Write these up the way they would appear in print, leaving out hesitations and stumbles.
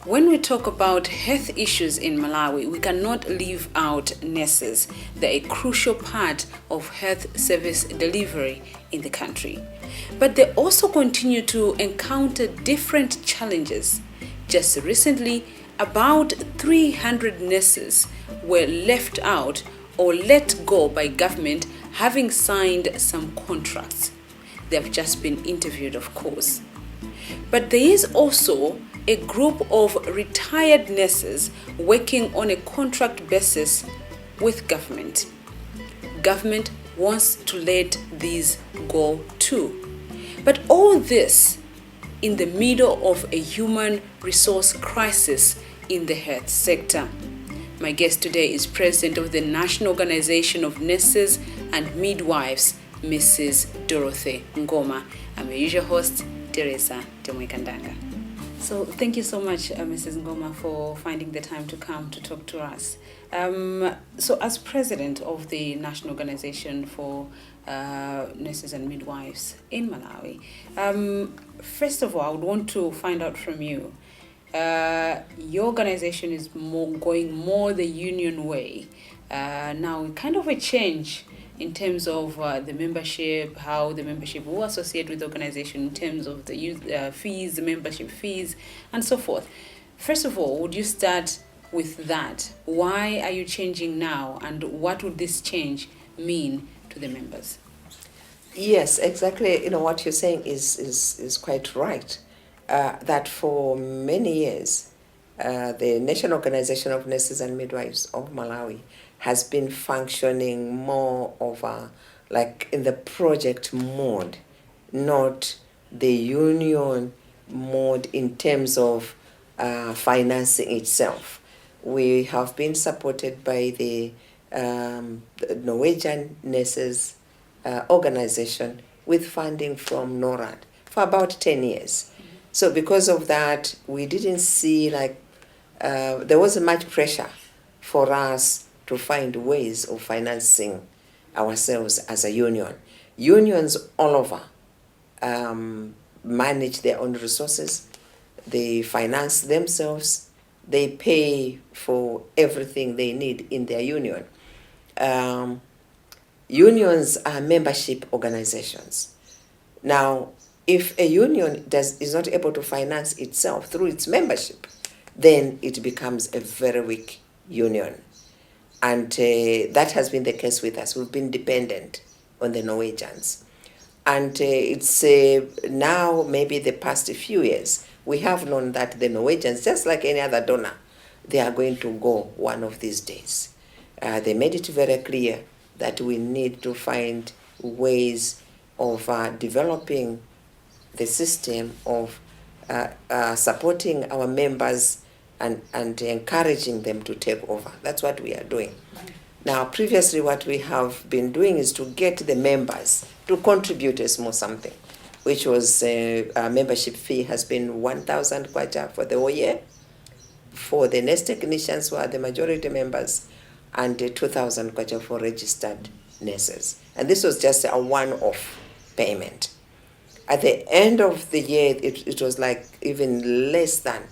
When we talk about health issues in Malawi, we cannot leave out nurses. They're a crucial part of health service delivery in the country. But they also continue to encounter different challenges. Just recently, about 300 nurses were left out or let go by government, having signed some contracts. They've just been interviewed, of course. But there is also a group of retired nurses working on a contract basis with government. Government wants to let these go too. But all this in the middle of a human resource crisis in the health sector. My guest today is President of the National Organization of Nurses and Midwives, Mrs. Dorothy Ngoma. I'm your usual host, Teresa Temwekandanga. So thank you so much, Mrs. Ngoma, for finding the time to come to talk to us. So as President of the National Organization for Nurses and Midwives in Malawi, first of all, I would want to find out from you, your organization is going more the union way. Now, kind of a change in terms of the membership, how the membership will associate with the organization in terms of the fees, the membership fees, and so forth. First of all, would you start with that? Why are you changing now, and what would this change mean to the members? Yes, exactly. What you're saying is quite right. That for many years, the National Organization of Nurses and Midwives of Malawi has been functioning more of like in the project mode, not the union mode in terms of financing itself. We have been supported by the Norwegian Nurses Organization with funding from NORAD for about 10 years. So because of that, we didn't see there wasn't much pressure for us to find ways of financing ourselves as a union. Unions all over manage their own resources, they finance themselves, they pay for everything they need in their union. Unions are membership organizations. Now, if a union is not able to finance itself through its membership, then it becomes a very weak union. And that has been the case with us. We've been dependent on the Norwegians. And it's now, maybe the past few years, we have known that the Norwegians, just like any other donor, they are going to go one of these days. They made it very clear that we need to find ways of developing the system of supporting our members and encouraging them to take over. That's what we are doing. Now, previously what we have been doing is to get the members to contribute a small something, which was our membership fee has been 1,000 kwacha for the whole year, for the nurse technicians who are the majority members, and 2,000 kwacha for registered nurses. And this was just a one-off payment. At the end of the year, it was like even less than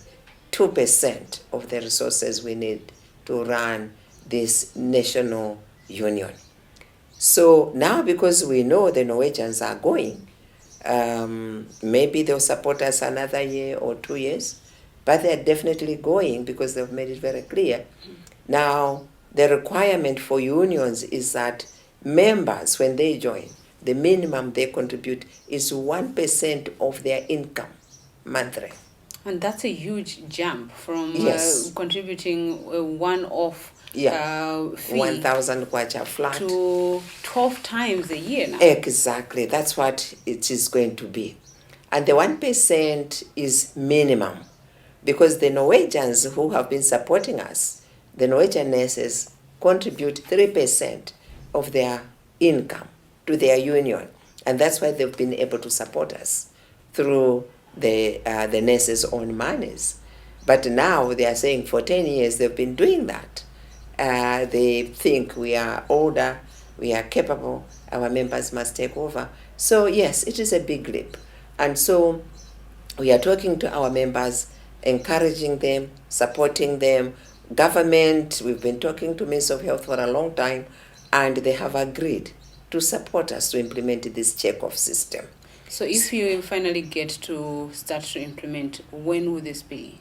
2% of the resources we need to run this national union. So now, because we know the Norwegians are going, maybe they'll support us another year or 2 years, but they're definitely going because they've made it very clear. Now, the requirement for unions is that members, when they join, the minimum they contribute is 1% of their income monthly. And that's a huge jump from Yes. contributing one-off fee 1,000 kwacha flat to 12 times a year now. Exactly, that's what it is going to be. And the 1% is minimum, because the Norwegians who have been supporting us, the Norwegian nurses, contribute 3% of their income to their union. And that's why they've been able to support us through the nurses' own monies. But now they are saying for 10 years they've been doing that. They think we are older, we are capable, our members must take over. So yes, it is a big leap. And so we are talking to our members encouraging them, supporting them. Government, we've been talking to Minister of Health for a long time, and they have agreed to support us to implement this check-off system. So if you finally get to start to implement, when will this be?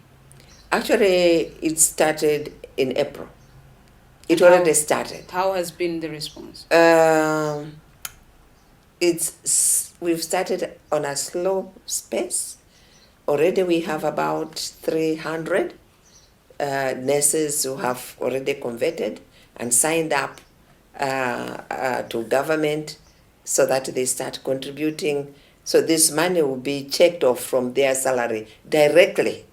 Actually, it started in April. It already started. How has been the response? We've started on a slow pace. Already we have about 300 nurses who have already converted and signed up to government so that they start contributing. So this money will be checked off from their salary directly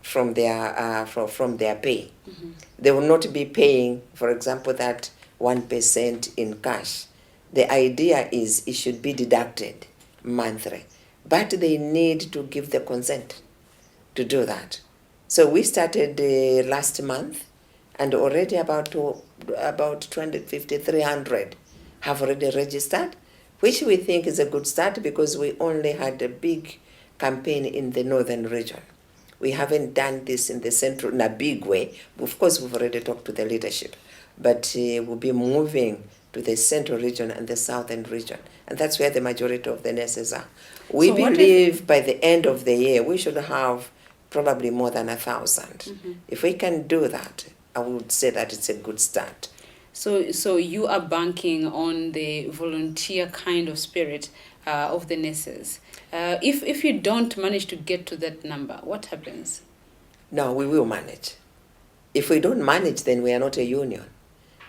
from their pay. Mm-hmm. They will not be paying, for example, that 1% in cash. The idea is it should be deducted monthly, but they need to give the consent to do that. So we started last month, and already about 250, 300 have already registered, which we think is a good start because we only had a big campaign in the northern region. We haven't done this in the central in a big way. Of course, we've already talked to the leadership, but we'll be moving to the central region and the southern region. And that's where the majority of the nurses are. We believe by the end of the year, we should have probably more than 1,000. Mm-hmm. If we can do that, I would say that it's a good start. So you are banking on the volunteer kind of spirit of the nurses. If you don't manage to get to that number, what happens? No, we will manage. If we don't manage, then we are not a union.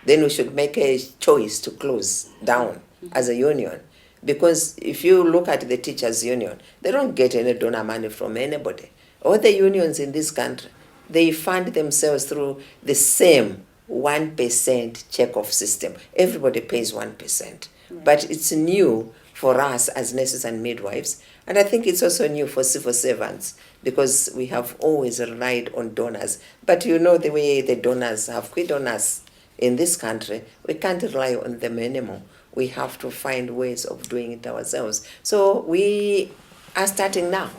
Then we should make a choice to close down as a union. Because if you look at the teachers' union, they don't get any donor money from anybody. All the unions in this country, they fund themselves through the same 1% check-off system. Everybody pays 1%. Right. But it's new for us as nurses and midwives. And I think it's also new for civil servants because we have always relied on donors. But you know the way the donors have quit on us in this country, we can't rely on them anymore. We have to find ways of doing it ourselves. So we are starting now.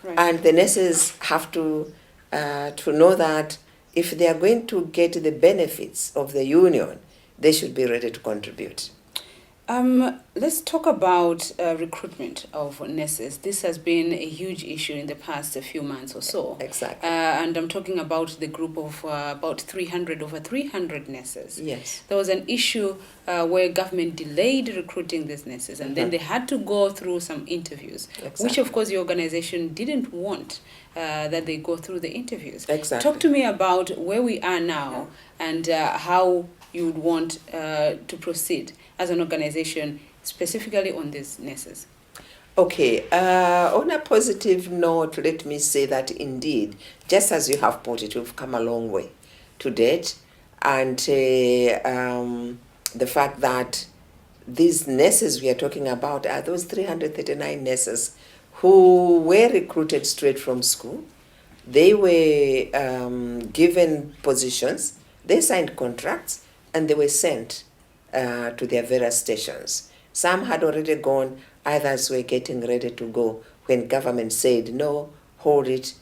Right. And the nurses have to know that if they are going to get the benefits of the union, they should be ready to contribute. Let's talk about recruitment of nurses. This has been a huge issue in the past few months or so. Exactly. And I'm talking about the group of over 300 nurses. Yes. There was an issue where government delayed recruiting these nurses, and then they had to go through some interviews, which of course the organization didn't want that they go through the interviews. Exactly. Talk to me about where we are now and how you would want to proceed as an organization, specifically on these nurses. Okay, on a positive note, let me say that indeed, just as you have put it, we've come a long way to date. And the fact that these nurses we are talking about are those 339 nurses who were recruited straight from school. They were given positions, they signed contracts, and they were sent to their various stations. Some had already gone, others were getting ready to go when government said, no, hold it,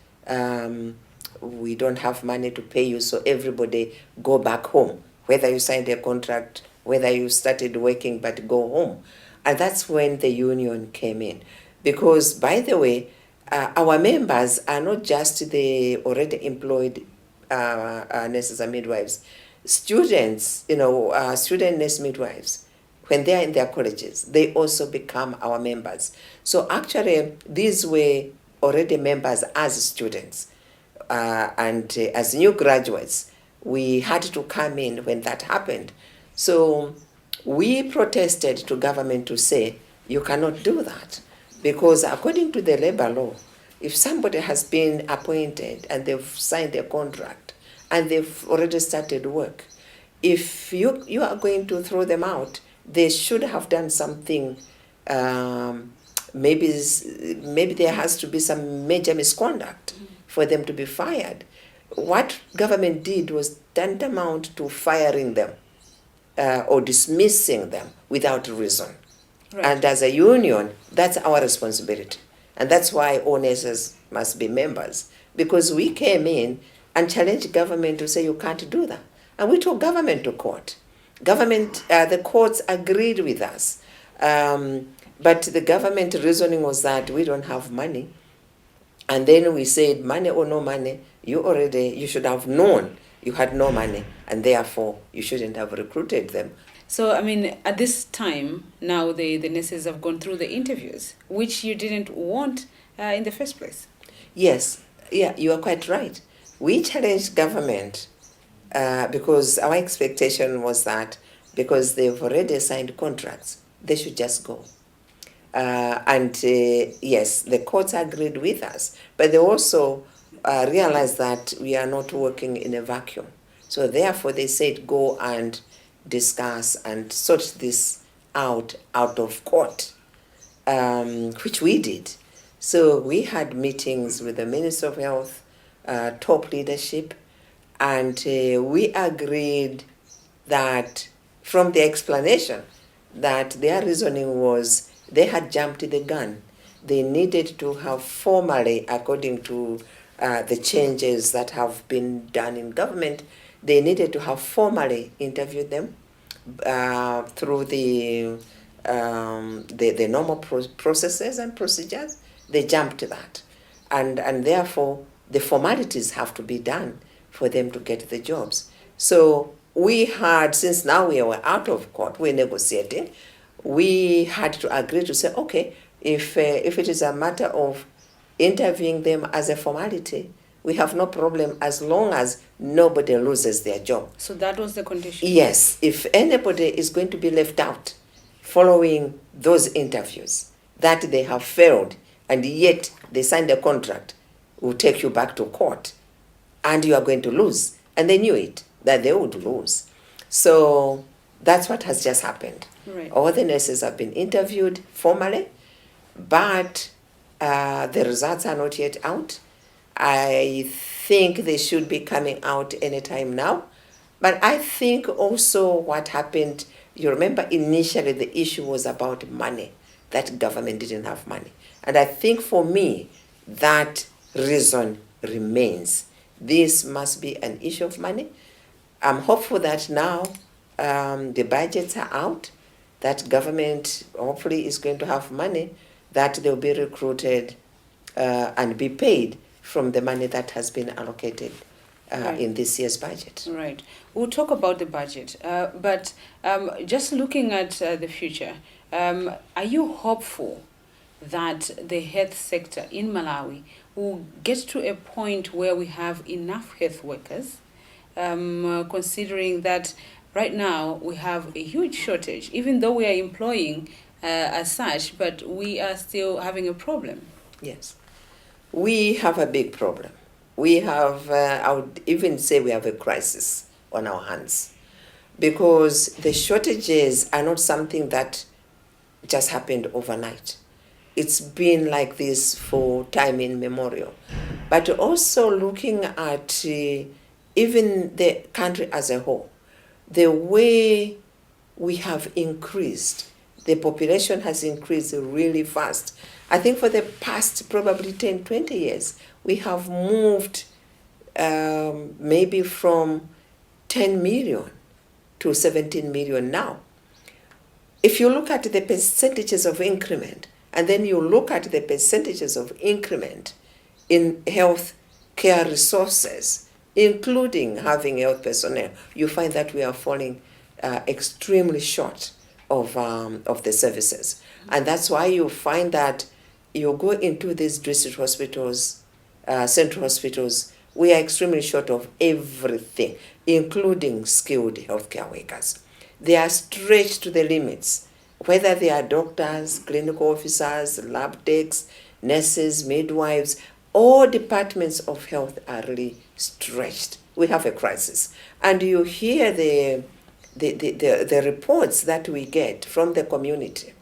we don't have money to pay you, so everybody go back home. Whether you signed a contract, whether you started working, but go home. And that's when the union came in. Because, by the way, our members are not just the already employed nurses and midwives. Students, student nurse midwives, when they are in their colleges, they also become our members. So actually, these were already members as students. And as new graduates, we had to come in when that happened. So we protested to government to say, you cannot do that. Because according to the labor law, if somebody has been appointed and they've signed a contract and they've already started work, if you are going to throw them out, they should have done something. Maybe there has to be some major misconduct for them to be fired. What government did was tantamount to firing them or dismissing them without reason. Right. And as a union, that's our responsibility. And that's why all nurses must be members. because we came in and challenged government to say you can't do that. And we took government to court. The courts agreed with us. But the government reasoning was that we don't have money. And then we said, money or no money, you should have known you had no money, and therefore you shouldn't have recruited them. So, I mean, at this time, now the nurses have gone through the interviews, which you didn't want in the first place. Yes, yeah, you are quite right. We challenged government because our expectation was that because they've already signed contracts, they should just go. Yes, the courts agreed with us, but they also realized that we are not working in a vacuum. So therefore they said go and discuss and sort this out of court, which we did. So we had meetings with the Minister of Health, top leadership, and we agreed that from the explanation that their reasoning was they had jumped the gun. They needed to have formally, according to the changes that have been done in government, they needed to have formally interviewed them through the normal processes and procedures. They jumped that. And therefore, the formalities have to be done for them to get the jobs. So we had, since now we were out of court, we're negotiating, we had to agree to say, okay, if it is a matter of interviewing them as a formality, we have no problem as long as nobody loses their job. So that was the condition? Yes. If anybody is going to be left out following those interviews, that they have failed, and yet they signed a contract, will take you back to court, and you are going to lose. And they knew it, that they would lose. So that's what has just happened. Right. All the nurses have been interviewed formally, but the results are not yet out. I think they should be coming out anytime now. But I think also what happened, you remember initially the issue was about money, that government didn't have money. And I think for me, that reason remains. This must be an issue of money. I'm hopeful that now the budgets are out, that government hopefully is going to have money, that they'll be recruited and be paid from the money that has been allocated right. in this year's budget. Right. We'll talk about the budget, but just looking at the future, are you hopeful that the health sector in Malawi will get to a point where we have enough health workers, considering that right now we have a huge shortage, even though we are employing as such, but we are still having a problem? Yes. We have a big problem. We have, I would even say we have a crisis on our hands, because the shortages are not something that just happened overnight. It's been like this for time immemorial. But also looking at even the country as a whole, the way we have increased, the population has increased really fast. I think for the past probably 10, 20 years, we have moved maybe from 10 million to 17 million now. If you look at the percentages of increment, and then you look at the percentages of increment in health care resources, including having health personnel, you find that we are falling extremely short of the services. And that's why you find that you go into these district hospitals, central hospitals, we are extremely short of everything, including skilled healthcare workers. They are stretched to the limits, whether they are doctors, clinical officers, lab techs, nurses, midwives, all departments of health are really stretched. We have a crisis. And you hear the reports that we get from the community,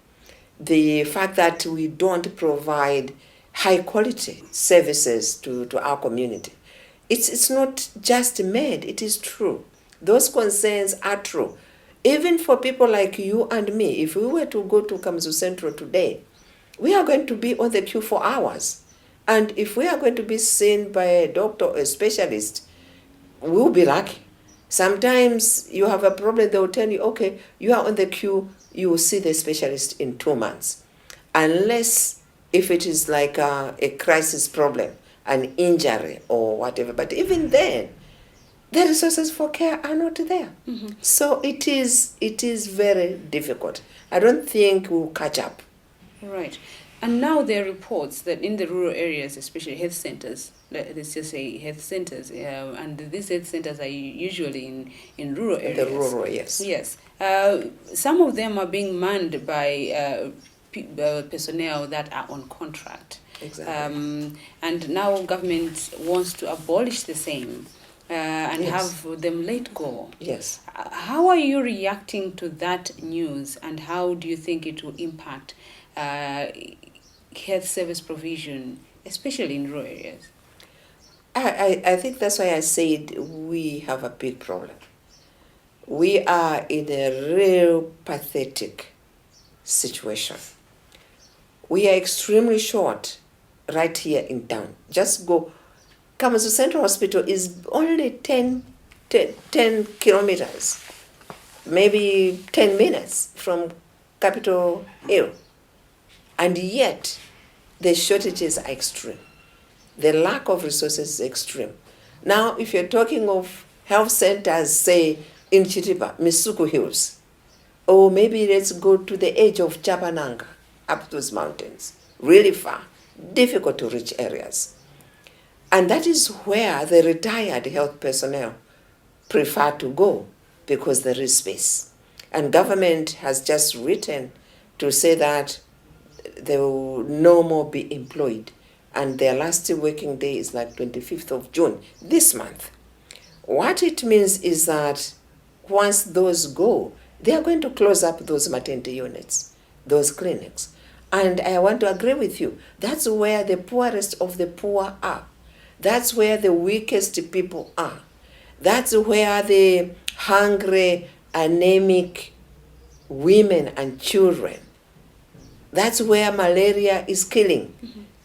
the fact that we don't provide high quality services to our community. It's not just made, it is true. Those concerns are true. Even for people like you and me, if we were to go to Kamzu Central today, we are going to be on the queue for hours. And if we are going to be seen by a doctor or a specialist, we'll be lucky. Sometimes you have a problem, they will tell you, okay, you are on the queue, you will see the specialist in 2 months. Unless if it is like a crisis problem, an injury or whatever. But even then, the resources for care are not there. So it is very difficult. I don't think we'll catch up. Right. And now there are reports that in the rural areas, especially health centers, let's just say health centers, and these health centers are usually in rural areas. The rural, yes. Yes. Some of them are being manned by personnel that are on contract. Exactly. And now government wants to abolish the same and Yes. have them let go. Yes. How are you reacting to that news, and how do you think it will impact health service provision, especially in rural areas? I think that's why I said we have a big problem. We are in a real pathetic situation. We are extremely short right here in town. Just go. Kamuzu Central Hospital is only 10 kilometers, maybe 10 minutes from Capitol Hill. And yet, the shortages are extreme. The lack of resources is extreme. Now, if you're talking of health centers, say, in Chitipa, Misuku Hills, or maybe let's go to the edge of Chapananga, up those mountains, really far, difficult to reach areas. And that is where the retired health personnel prefer to go because there is space. And government has just written to say that they will no more be employed. And their last working day is like 25th of June, this month. What it means is that once those go, they are going to close up those maternity units, those clinics. And I want to agree with you. That's where the poorest of the poor are. That's where the weakest people are. That's where the hungry, anemic women and children. That's where malaria is killing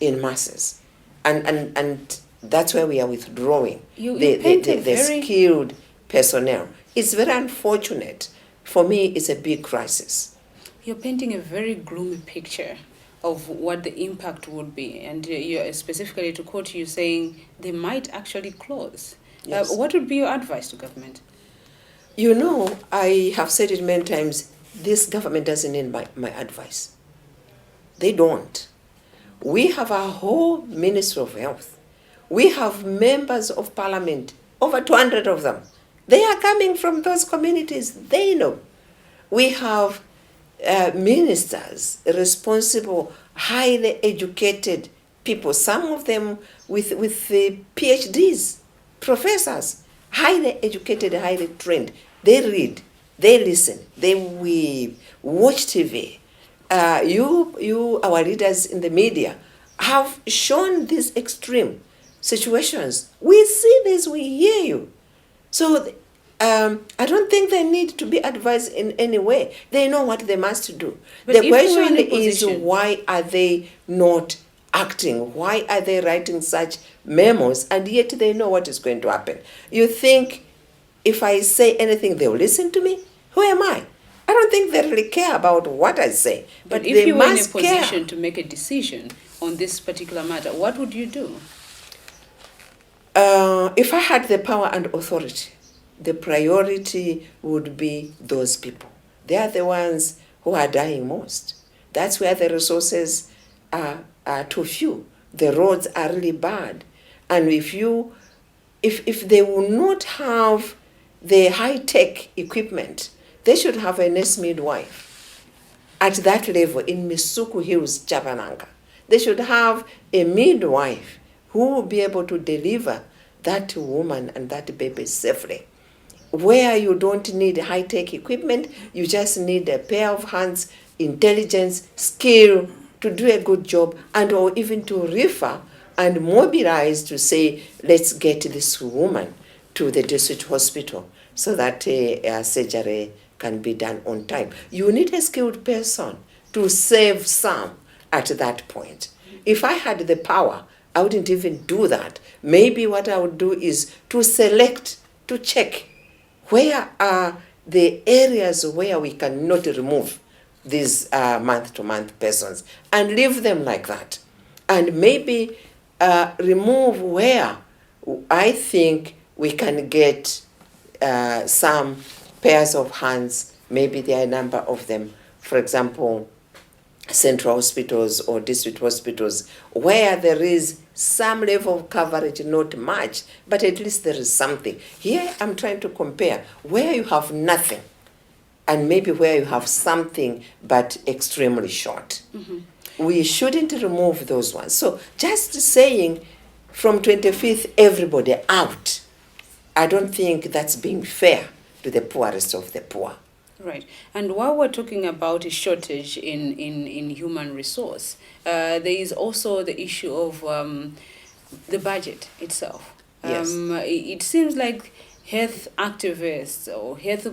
in masses. And that's where we are withdrawing the skilled personnel. It's very unfortunate. For me, it's a big crisis. You're painting a very gloomy picture of what the impact would be. And you're specifically, to quote you, saying they might actually close. Yes. What would be your advice to government? You know, I have said it many times, this government doesn't need my advice. They don't. We have a whole Ministry of Health. We have members of parliament, over 200 of them. They are coming from those communities. They know. We have ministers, responsible, highly educated people, some of them with the PhDs, professors, highly educated, highly trained. They read, they listen, they watch TV. You, our leaders in the media, have shown these extreme situations. We see this, we hear you. So I don't think they need to be advised in any way. They know what they must do. But the question is, why are they not acting? Why are they writing such memos and yet they know what is going to happen? You think if I say anything, they'll listen to me? Who am I? I don't think they really care about what I say. But if you were in a position to make a decision on this particular matter, what would you do? If I had the power and authority, the priority would be those people. They are the ones who are dying most. That's where the resources are too few. The roads are really bad. And if they will not have the high-tech equipment, they should have a nurse midwife at that level in Misuku Hills, Chapananga. They should have a midwife who will be able to deliver that woman and that baby safely. Where you don't need high-tech equipment, you just need a pair of hands, intelligence, skill to do a good job, and or even to refer and mobilize to say, let's get this woman to the district hospital so that surgery can be done on time. You need a skilled person to save some at that point. If I had the power I wouldn't even do that. Maybe what I would do is to select, to check where are the areas where we cannot remove these month-to-month persons and leave them like that. And maybe remove where I think we can get some pairs of hands, maybe there are a number of them, for example, central hospitals or district hospitals, where there is some level of coverage, not much, but at least there is something. Here I'm trying to compare where you have nothing and maybe where you have something but extremely short. Mm-hmm. We shouldn't remove those ones. So just saying from 25th, everybody out, I don't think that's being fair to the poorest of the poor. Right. And while we're talking about a shortage in human resource, there is also the issue of the budget itself. Yes. It seems like health activists or health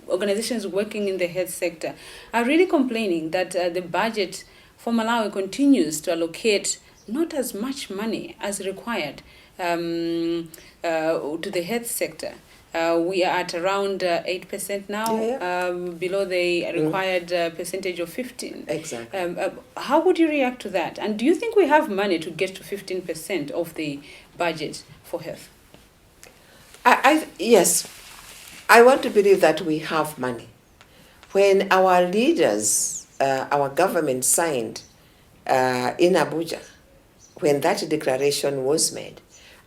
organizations working in the health sector are really complaining that the budget for Malawi continues to allocate not as much money as required to the health sector. We are at around 8% now, below the required percentage of 15%. Exactly. How would you react to that? And do you think we have money to get to 15% of the budget for health? Yes, I want to believe that we have money. When our leaders, our government signed in Abuja, when that declaration was made,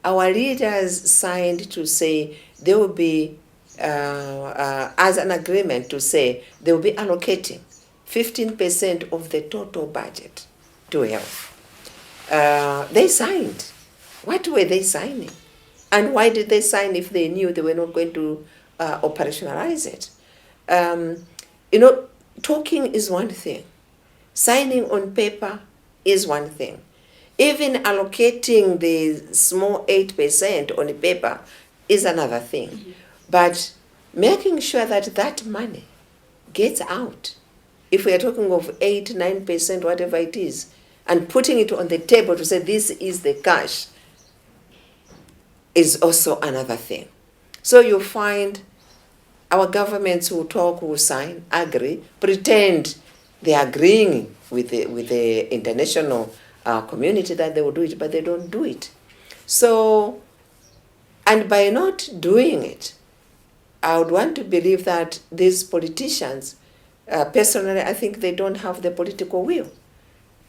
our leaders signed to say there will be, as an agreement to say they will be allocating 15% of the total budget to health. They signed. What were they signing? And why did they sign if they knew they were not going to operationalize it? Talking is one thing. Signing on paper is one thing. Even allocating the small 8% on the paper is another thing. Mm-hmm. But making sure that that money gets out, if we are talking of 8, 9%, whatever it is, and putting it on the table to say this is the cash, is also another thing. So you find our governments who talk, who sign, agree, pretend they are agreeing with the international community that they will do it, but they don't do it. So, and by not doing it, I would want to believe that these politicians, personally, I think they don't have the political will.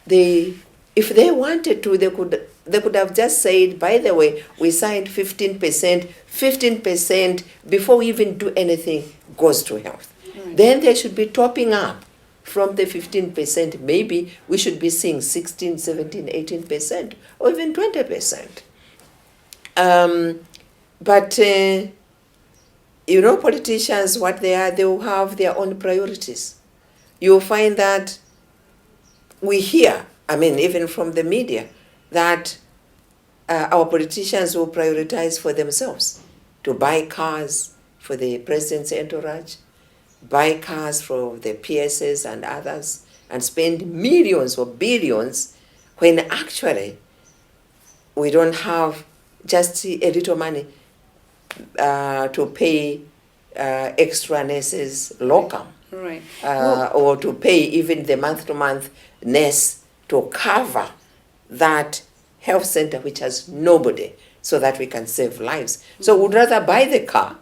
If they wanted to, they could have just said, by the way, we signed 15% before we even do anything goes to health. Right. Then they should be topping up from the 15%. Maybe we should be seeing 16, 17, 18%, or even 20%. But politicians, what they are, they will have their own priorities. You'll find that we hear, even from the media, that our politicians will prioritize for themselves to buy cars for the president's entourage, buy cars for the PSs and others, and spend millions or billions when actually we don't have just a little money to pay extra nurses locum. Right. Or to pay even the month-to-month nurse to cover that health center which has nobody, so that we can save lives. Mm-hmm. So we'd rather buy the car,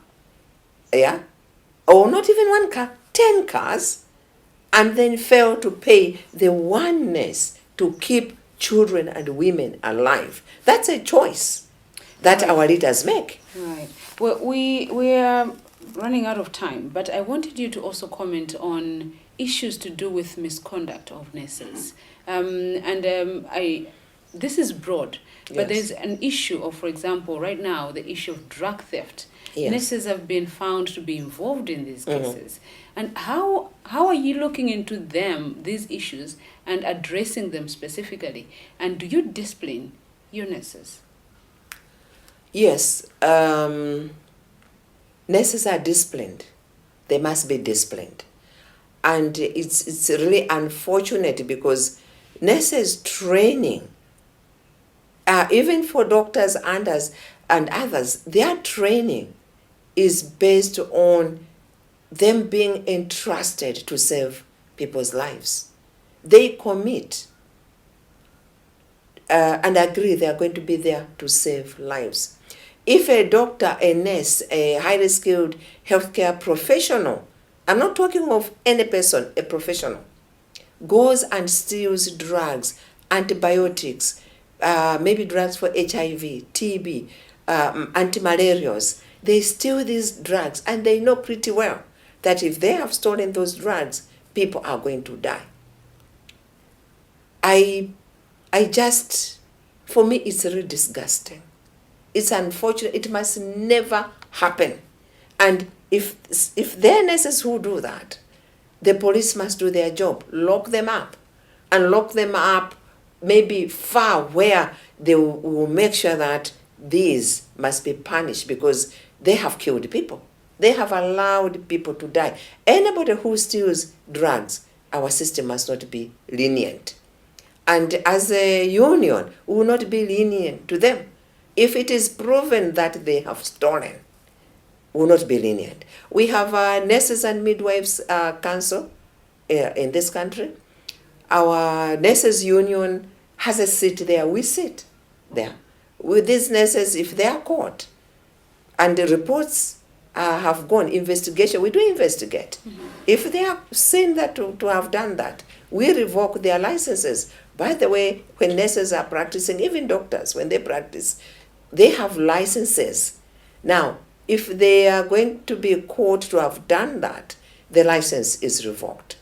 or not even one car, 10 cars, and then fail to pay the one nurse to keep children and women alive. That's a choice that our leaders make. Right. Well, we are running out of time, but I wanted you to also comment on issues to do with misconduct of nurses. This is broad, but there's an issue of, for example, right now, the issue of drug theft. Yes. Nurses have been found to be involved in these cases. And how are you looking into these issues, and addressing them specifically? And do you discipline your nurses? Yes. Nurses are disciplined. They must be disciplined. And it's really unfortunate because nurses training even for doctors and others, their training is based on them being entrusted to save people's lives. They commit and agree they are going to be there to save lives. If a doctor, a nurse, a highly skilled healthcare professional, I'm not talking of any person, a professional, goes and steals drugs, antibiotics, maybe drugs for HIV, TB, anti-malarials, they steal these drugs and they know pretty well that if they have stolen those drugs, people are going to die. For me, it's really disgusting. It's unfortunate. It must never happen. And if there are nurses who do that, the police must do their job. Lock them up. And lock them up maybe far where they will make sure that these must be punished because they have killed people. They have allowed people to die. Anybody who steals drugs, our system must not be lenient. And as a union, we will not be lenient to them. If it is proven that they have stolen, we will not be lenient. We have a Nurses and Midwives Council in this country. Our nurses union has a seat there. We sit there. With these nurses, if they are caught and the reports have gone, investigation, we do investigate. Mm-hmm. If they are seen that to have done that, we revoke their licenses. By the way, when nurses are practicing, even doctors, when they practice, they have licenses. Now, if they are going to be caught to have done that, the license is revoked.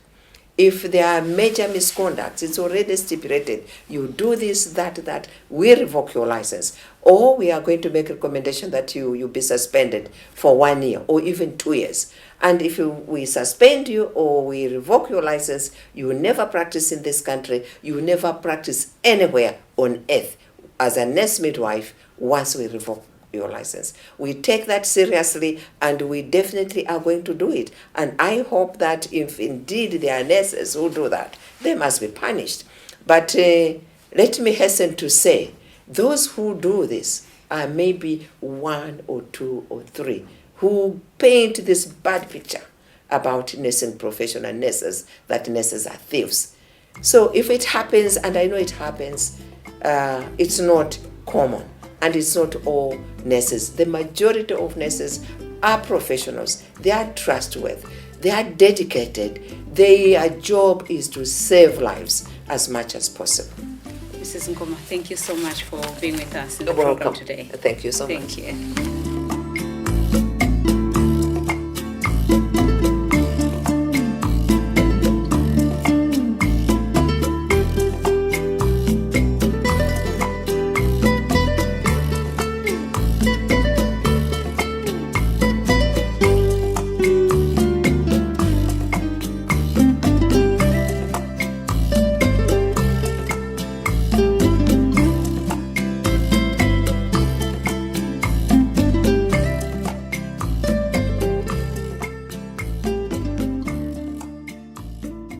If there are major misconducts, it's already stipulated. You do this, that, we revoke your license. Or we are going to make a recommendation that you be suspended for 1 year or even 2 years. And if we suspend you or we revoke your license, you will never practice in this country. You will never practice anywhere on earth as a nurse midwife once we revoke your license. We take that seriously and we definitely are going to do it. And I hope that if indeed there are nurses who do that, they must be punished. But let me hasten to say, those who do this are maybe 1 or 2 or 3 who paint this bad picture about nursing profession and nurses, that nurses are thieves. So if it happens, and I know it happens, it's not common. And it's not all nurses. The majority of nurses are professionals. They are trustworthy. They are dedicated. Their job is to save lives as much as possible. Mrs. Ngoma, thank you so much for being with us in the program today. Thank you so much. Thank you.